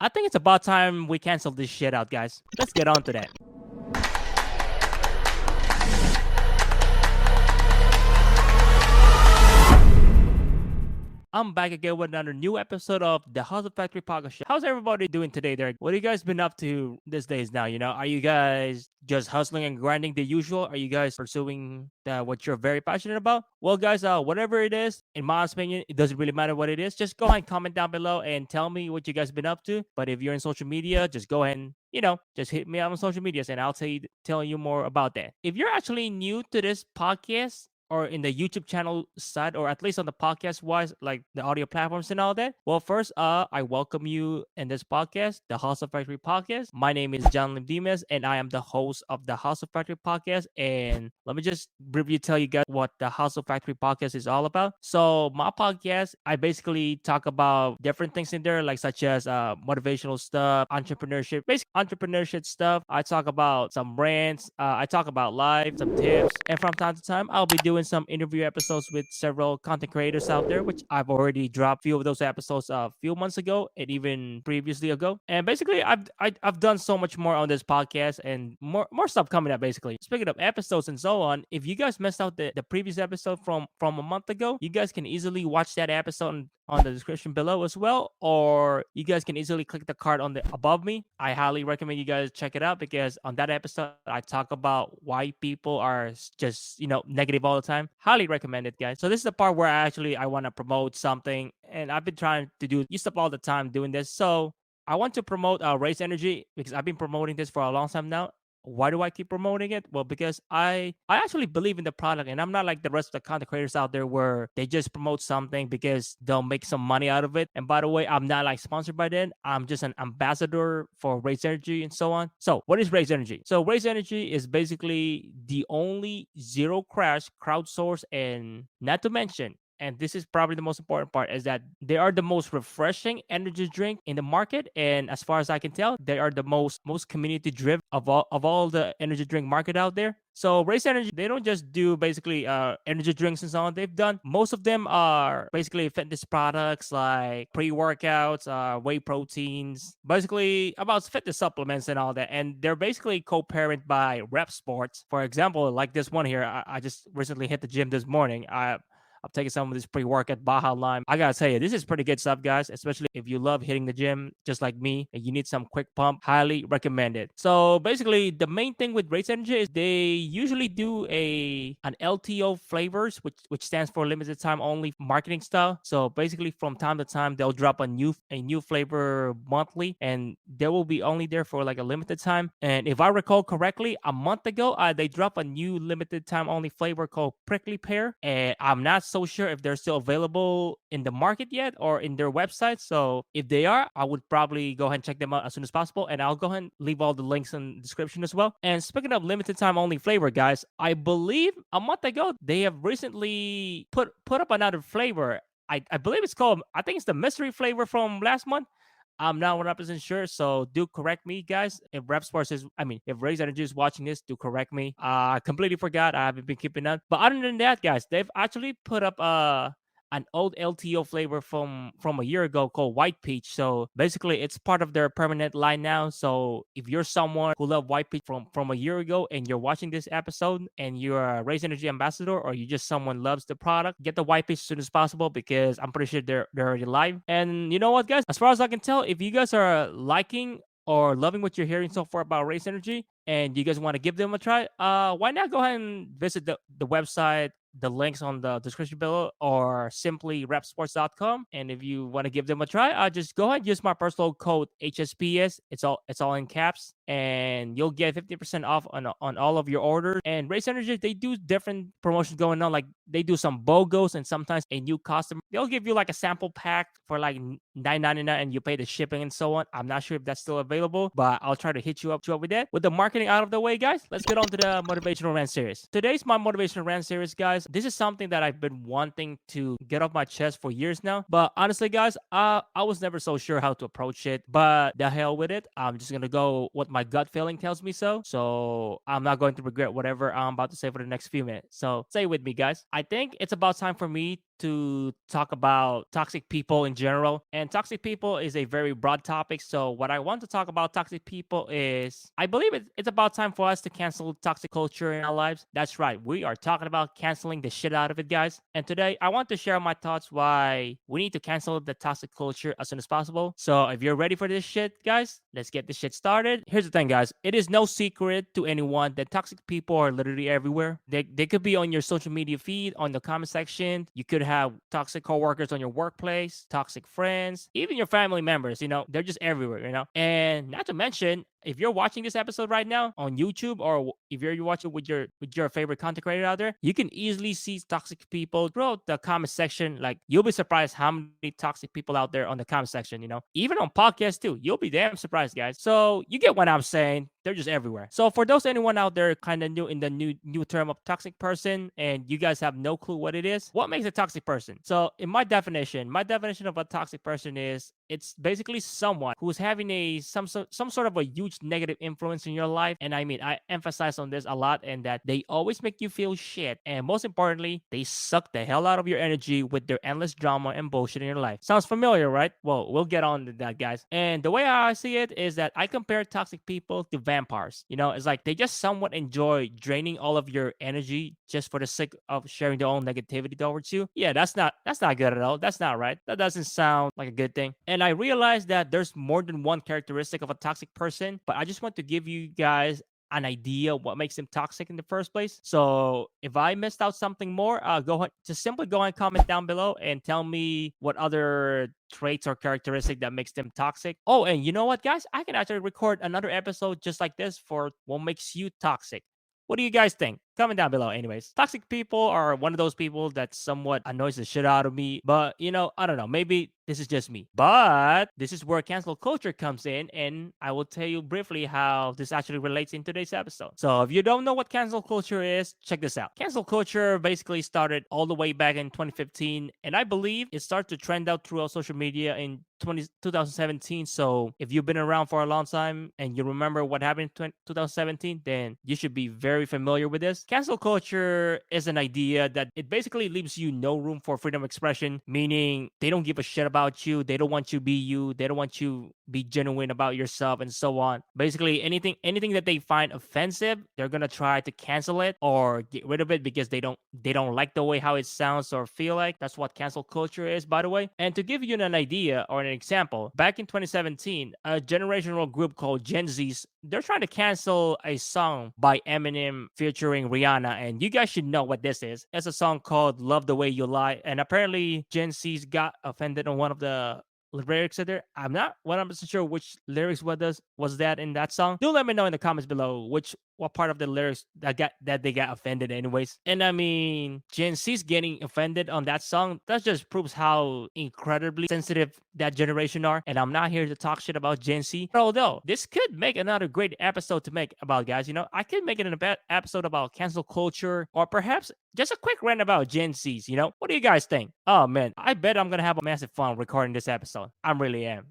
I think it's about time we cancel this shit out, guys. Let's get on to that. I'm back again with another new episode of the Hustle Factory Podcast Show. How's everybody doing today there? What have you guys been up to these days now? Are you guys just hustling and grinding the usual? Are you guys pursuing what you're very passionate about? Well, guys, whatever it is, in my opinion, it doesn't really matter what it is. Just go ahead and comment down below and tell me what you guys been up to. But if you're in social media, just go ahead and just hit me up on social medias and I'll tell you more about that. If you're actually new to this podcast, or in the YouTube channel side, or at least on the podcast wise, like the audio platforms and all that. Well, first, I welcome you in this podcast, the Hustle Factory Podcast. My name is John Lim Dimas, and I am the host of the Hustle Factory Podcast. And let me just briefly tell you guys what the Hustle Factory Podcast is all about. So, my podcast, I basically talk about different things in there, like such as motivational stuff, entrepreneurship, basic entrepreneurship stuff. I talk about some rants. I talk about life, some tips, and from time to time, I'll be doing some interview episodes with several content creators out there, which I've already dropped a few of those episodes a few months ago and even previously ago. And basically, I've done so much more on this podcast and more stuff coming up. Basically, speaking of episodes and so on, if you guys missed out the previous episode from a month ago, you guys can easily watch that episode on the description below as well, or you guys can easily click the card on the above me. I highly recommend you guys check it out because on that episode I talk about why people are just negative all the time. Highly recommend it, guys. So this is the part where I want to promote something, and I've been trying to use up all the time doing this. So I want to promote Race Energy because I've been promoting this for a long time now. Why do I keep promoting it? Well, because I actually believe in the product, and I'm not like the rest of the content creators out there where they just promote something because they'll make some money out of it. And by the way, I'm not like sponsored by them. I'm just an ambassador for Race Energy and so on. So what is Race Energy? So Race Energy is basically the only zero crash crowdsource, and not to mention, and this is probably the most important part, is that they are the most refreshing energy drink in the market. And as far as I can tell, they are the most community driven of all the energy drink market out there. So Race Energy, they don't just do basically energy drinks and so on. They've done, most of them are basically fitness products like pre-workouts, whey proteins, basically about fitness supplements and all that. And they're basically co-parent by Rep Sports. For example, like this one here, I just recently hit the gym this morning. I'm taking some of this pre-workout Baja Lime. I gotta tell you, this is pretty good stuff, guys. Especially if you love hitting the gym, just like me, and you need some quick pump. Highly recommend it. So basically, the main thing with Race Energy is they usually do an LTO flavors, which stands for limited time only marketing style. So basically, from time to time, they'll drop a new flavor monthly, and they will be only there for like a limited time. And if I recall correctly, a month ago, they dropped a new limited time only flavor called Prickly Pear, and I'm not so sure if they're still available in the market yet or in their website. So if they are, I would probably go ahead and check them out as soon as possible. And I'll go ahead and leave all the links in the description as well. And speaking of limited time only flavor, guys, I believe a month ago they have recently put up another flavor. I believe it's called, I think it's the mystery flavor from last month. I'm not 100% sure, so do correct me, guys. If Rep Sports if Race Energy is watching this, do correct me. I completely forgot. I haven't been keeping up. But other than that, guys, they've actually put up an old LTO flavor from a year ago called White Peach. So basically, it's part of their permanent line now. So if you're someone who loved White Peach from a year ago and you're watching this episode and you're a Race Energy ambassador, or you just someone loves the product, get the White Peach as soon as possible because I'm pretty sure they're already live. And you know what, guys? As far as I can tell, if you guys are liking or loving what you're hearing so far about Race Energy and you guys want to give them a try, why not go ahead and visit the website, the links on the description below, or simply repsports.com. And if you want to give them a try, just go ahead and use my personal code HSPS. It's all in caps, and you'll get 50% off on all of your orders. And Race Energy, they do different promotions going on. Like they do some BOGOs, and sometimes a new customer, they'll give you like a sample pack for like $9.99 and you pay the shipping and so on. I'm not sure if that's still available, but I'll try to hit you up with that. With the marketing out of the way, guys, let's get on to the Motivational Rant series. Today's my Motivational Rant series, guys. This is something that I've been wanting to get off my chest for years now. But honestly, guys, I was never so sure how to approach it. But the hell with it. I'm just going to go what my gut feeling tells me so. So I'm not going to regret whatever I'm about to say for the next few minutes. So stay with me, guys. I think it's about time for me to talk about toxic people in general. And toxic people is a very broad topic. So, what I want to talk about toxic people is I believe it's about time for us to cancel toxic culture in our lives. That's right. We are talking about canceling the shit out of it, guys. And today, I want to share my thoughts why we need to cancel the toxic culture as soon as possible. So, if you're ready for this shit, guys, let's get this shit started. Here's the thing, guys. It is no secret to anyone that toxic people are literally everywhere. They could be on your social media feed, on the comment section. You could have toxic coworkers on your workplace, toxic friends, even your family members. They're just everywhere. And not to mention, if you're watching this episode right now on YouTube, or if you're watching with your favorite content creator out there, you can easily see toxic people throughout the comment section. Like, you'll be surprised how many toxic people out there on the comment section. Even on podcasts too. You'll be damn surprised, guys. So you get what I'm saying. They're just everywhere. So for those anyone out there kind of new in the new term of toxic person, and you guys have no clue what it is, what makes a toxic person? So in my definition of a toxic person is it's basically someone who's having some sort of a huge negative influence in your life. And I mean, I emphasize on this a lot, and that they always make you feel shit. And most importantly, they suck the hell out of your energy with their endless drama and bullshit in your life. Sounds familiar, right? Well, we'll get on to that, guys. And the way I see it is that I compare toxic people to vampires. It's like they just somewhat enjoy draining all of your energy just for the sake of sharing their own negativity towards you. Yeah, that's not good at all. That's not right. That doesn't sound like a good thing. And I realized that there's more than one characteristic of a toxic person, but I just want to give you guys an idea what makes them toxic in the first place. So if I missed out something more, go ahead, just simply go and comment down below and tell me what other traits or characteristic that makes them toxic. Oh, and you know what, guys? I can actually record another episode just like this for what makes you toxic. What do you guys think? Comment down below. Anyways, toxic people are one of those people that somewhat annoys the shit out of me. But, I don't know. Maybe this is just me. But this is where cancel culture comes in. And I will tell you briefly how this actually relates in today's episode. So if you don't know what cancel culture is, check this out. Cancel culture basically started all the way back in 2015. And I believe it started to trend out throughout social media in 2017. So if you've been around for a long time and you remember what happened in 2017, then you should be very familiar with this. Cancel culture is an idea that it basically leaves you no room for freedom of expression, meaning they don't give a shit about you. They don't want you to be you. They don't want you be genuine about yourself and so on. Basically, anything that they find offensive, they're gonna try to cancel it or get rid of it because they don't like the way how it sounds or feel like. That's what cancel culture is, by the way. And to give you an idea or an example, back in 2017, a generational group called Gen Zs, they're trying to cancel a song by Eminem featuring Rihanna, and you guys should know what this is. It's a song called Love the Way You Lie, and apparently Gen Zs got offended on one of the lyrics in there. I'm not 100% sure which lyrics was that in that song. Do let me know in the comments below what part of the lyrics that they got offended anyways. And I mean, Gen Z's getting offended on that song, that just proves how incredibly sensitive that generation are. And I'm not here to talk shit about Gen Z. Although this could make another great episode to make about, guys. I could make it an episode about cancel culture, or perhaps just a quick rant about Gen Z's. What do you guys think? Oh man, I bet I'm gonna have a massive fun recording this episode. I really am.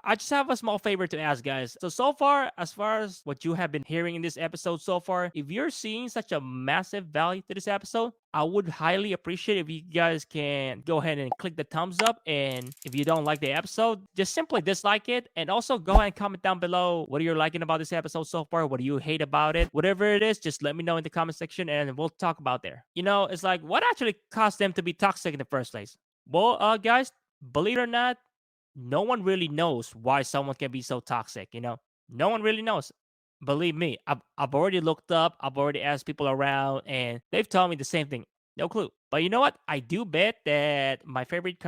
I just have a small favor to ask, guys. So far, as far as what you have been hearing in this episode so far, if you're seeing such a massive value to this episode, I would highly appreciate if you guys can go ahead and click the thumbs up. And if you don't like the episode, just simply dislike it. And also go ahead and comment down below what you're liking about this episode so far. What do you hate about it? Whatever it is, just let me know in the comment section and we'll talk about there. It's like, what actually caused them to be toxic in the first place? Well, guys, believe it or not, no one really knows why someone can be so toxic. No one really knows. Believe me, I've already looked up, I've already asked people around, and they've told me the same thing. No clue. But you know what? I do bet that my favorite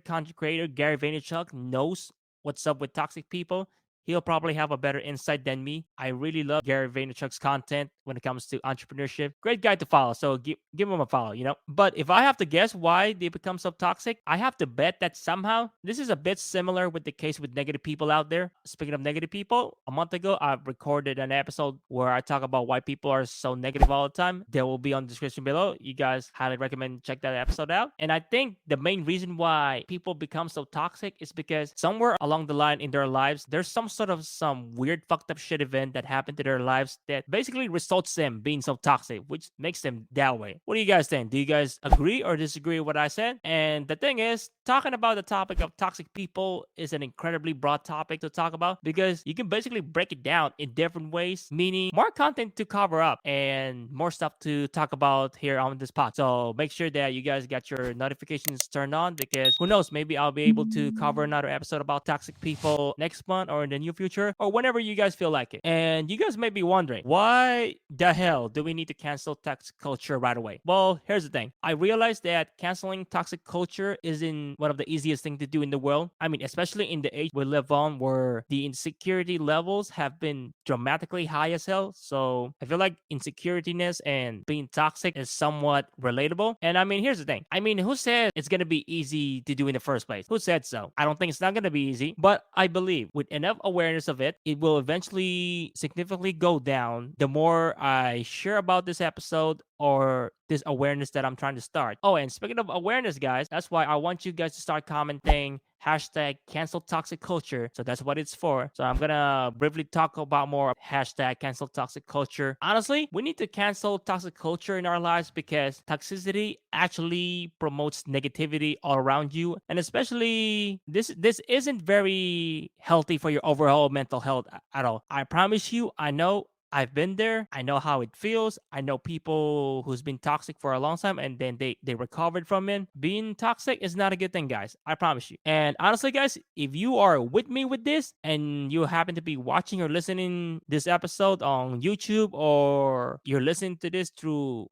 content creator, Gary Vaynerchuk, knows what's up with toxic people. He'll probably have a better insight than me. I really love Gary Vaynerchuk's content when it comes to entrepreneurship. Great guy to follow, so give him a follow. But if I have to guess why they become so toxic, I have to bet that somehow this is a bit similar with the case with negative people out there. Speaking of negative people, a month ago, I recorded an episode where I talk about why people are so negative all the time. There will be on the description below. You guys highly recommend check that episode out. And I think the main reason why people become so toxic is because somewhere along the line in their lives, there's some sort of some weird fucked up shit event that happened to their lives that basically results them being so toxic, which makes them that way. What do you guys think? Do you guys agree or disagree with what I said? And the thing is, talking about the topic of toxic people is an incredibly broad topic to talk about because you can basically break it down in different ways, meaning more content to cover up and more stuff to talk about here on this pod. So make sure that you guys got your notifications turned on because who knows, maybe I'll be able to cover another episode about toxic people next month or in the near future or whenever you guys feel like it. And you guys may be wondering, why the hell do we need to cancel toxic culture right away? Well, here's the thing. I realized that canceling toxic culture isn't one of the easiest things to do in the world. I mean, especially in the age we live on where the insecurity levels have been dramatically high as hell. So I feel like insecuritiness and being toxic is somewhat relatable. And I mean, here's the thing. I mean, who said it's going to be easy to do in the first place? Who said so? I don't think it's not going to be easy, but I believe with enough awareness of it, it will eventually significantly go down the more I share about this episode or this awareness that I'm trying to start. Oh, and speaking of awareness, guys, that's why I want you guys to start commenting hashtag cancel toxic culture. So that's what it's for. So I'm gonna briefly talk about more hashtag cancel toxic culture. Honestly, we need to cancel toxic culture in our lives because toxicity actually promotes negativity all around you. And especially this isn't very healthy for your overall mental health at all. I promise you, I know I've been there. I know how it feels. I know people who's been toxic for a long time and then they recovered from it. Being toxic is not a good thing, guys. I promise you. And honestly, guys, if you are with me with this and you happen to be watching or listening this episode on YouTube or you're listening to this through,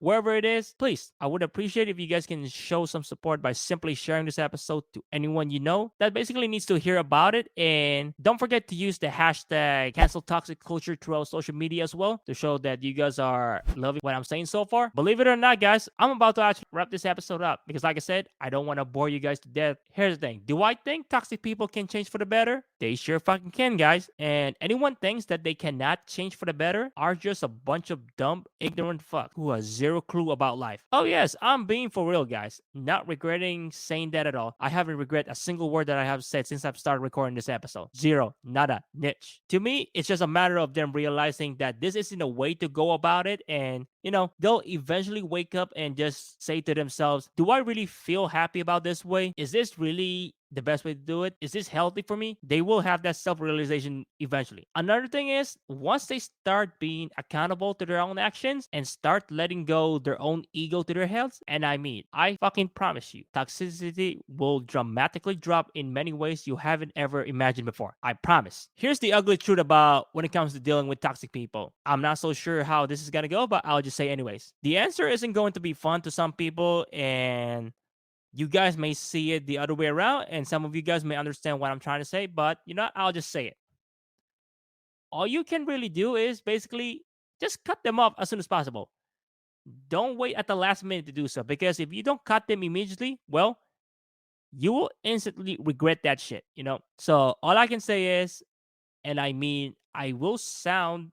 wherever it is, please, I would appreciate if you guys can show some support by simply sharing this episode to anyone you know that basically needs to hear about it. And don't forget to use the hashtag cancel toxic culture throughout social media as well to show that you guys are loving what I'm saying so far. Believe it or not, guys, I'm about to actually wrap this episode up because, like I said, I don't want to bore you guys to death. Here's the thing. Do I think toxic people can change for the better? They sure fucking can, guys. And anyone thinks that they cannot change for the better are just a bunch of dumb, ignorant fucks who has zero clue about life. Oh, yes, I'm being for real, guys. Not regretting saying that at all. I haven't regret a single word that I have said since I've started recording this episode. Zero. Nada. Niche. To me, it's just a matter of them realizing that this isn't a way to go about it. And, they'll eventually wake up and just say to themselves, do I really feel happy about this way? Is this really the best way to do it? Is this healthy for me? They will have that self-realization eventually. Another thing is, once they start being accountable to their own actions and start letting go their own ego to their heads, and I fucking promise you, toxicity will dramatically drop in many ways you haven't ever imagined before. I promise. Here's the ugly truth about when it comes to dealing with toxic people. I'm not so sure how this is gonna go, but I'll just say anyways. The answer isn't going to be fun to some people, and you guys may see it the other way around, and some of you guys may understand what I'm trying to say, but I'll just say it. All you can really do is basically just cut them off as soon as possible. Don't wait at the last minute to do so, because if you don't cut them immediately, well, you will instantly regret that shit. So all I can say is, and I mean, I will sound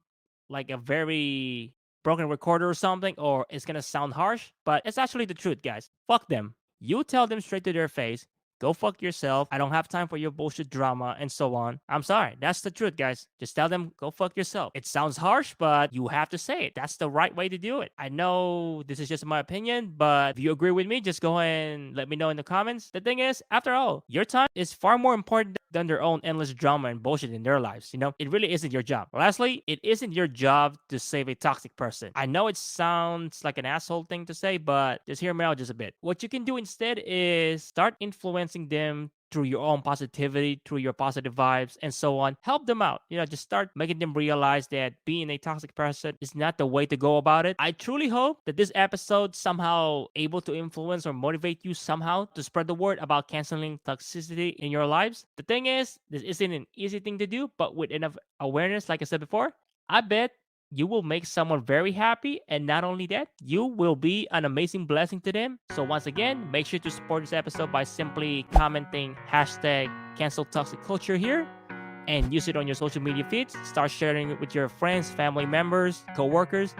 like a very broken recorder or something, or it's gonna sound harsh, but it's actually the truth, guys. Fuck them. You tell them straight to their face, go fuck yourself. I don't have time for your bullshit drama and so on. I'm sorry. That's the truth, guys. Just tell them, go fuck yourself. It sounds harsh, but you have to say it. That's the right way to do it. I know this is just my opinion, but if you agree with me, just go ahead and let me know in the comments. The thing is, after all, your time is far more important than their own endless drama and bullshit in their lives. It really isn't your job. Lastly, it isn't your job to save a toxic person. I know it sounds like an asshole thing to say, but just hear me out just a bit. What you can do instead is start influencing them through your own positivity, through your positive vibes, and so on. Help them out. Just start making them realize that being a toxic person is not the way to go about it. I truly hope that this episode somehow able to influence or motivate you somehow to spread the word about canceling toxicity in your lives. The thing is, this isn't an easy thing to do, but with enough awareness, like I said before, I bet you will make someone very happy, and not only that, you will be an amazing blessing to them. So once again, make sure to support this episode by simply commenting hashtag cancel toxic culture here and use it on your social media feeds. Start sharing it with your friends, family members, co-workers.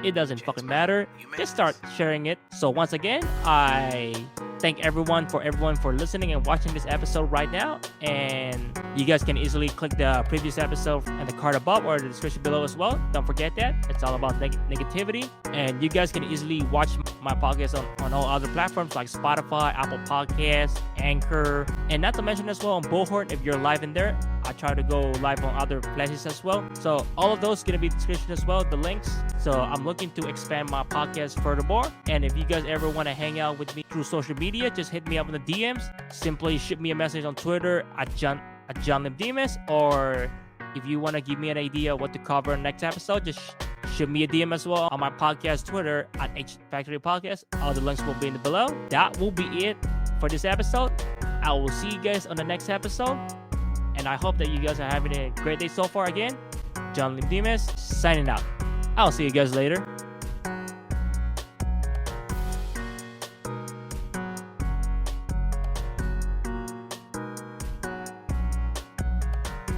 It doesn't fucking matter. Just start sharing it. So once again, I thank everyone for listening and watching this episode right now. And you guys can easily click the previous episode and the card above or the description below as well. Don't forget that. It's all about negativity. And you guys can easily watch my podcast on all other platforms like Spotify, Apple Podcasts, Anchor, and not to mention as well on Bullhorn if you're live in there. I try to go live on other places as well. So all of those gonna be in the description as well, the links. So I'm looking to expand my podcast furthermore. And if you guys ever want to hang out with me through social media, just hit me up in the DMs. Simply shoot me a message on Twitter at JohnLimDemas, or if you want to give me an idea what to cover in the next episode, just shoot me a DM as well on my podcast Twitter at HFactory Podcast. All the links will be in the below. That will be it for this episode. I will see you guys on the next episode. And I hope that you guys are having a great day so far again. JohnLimDemas signing out. I'll see you guys later.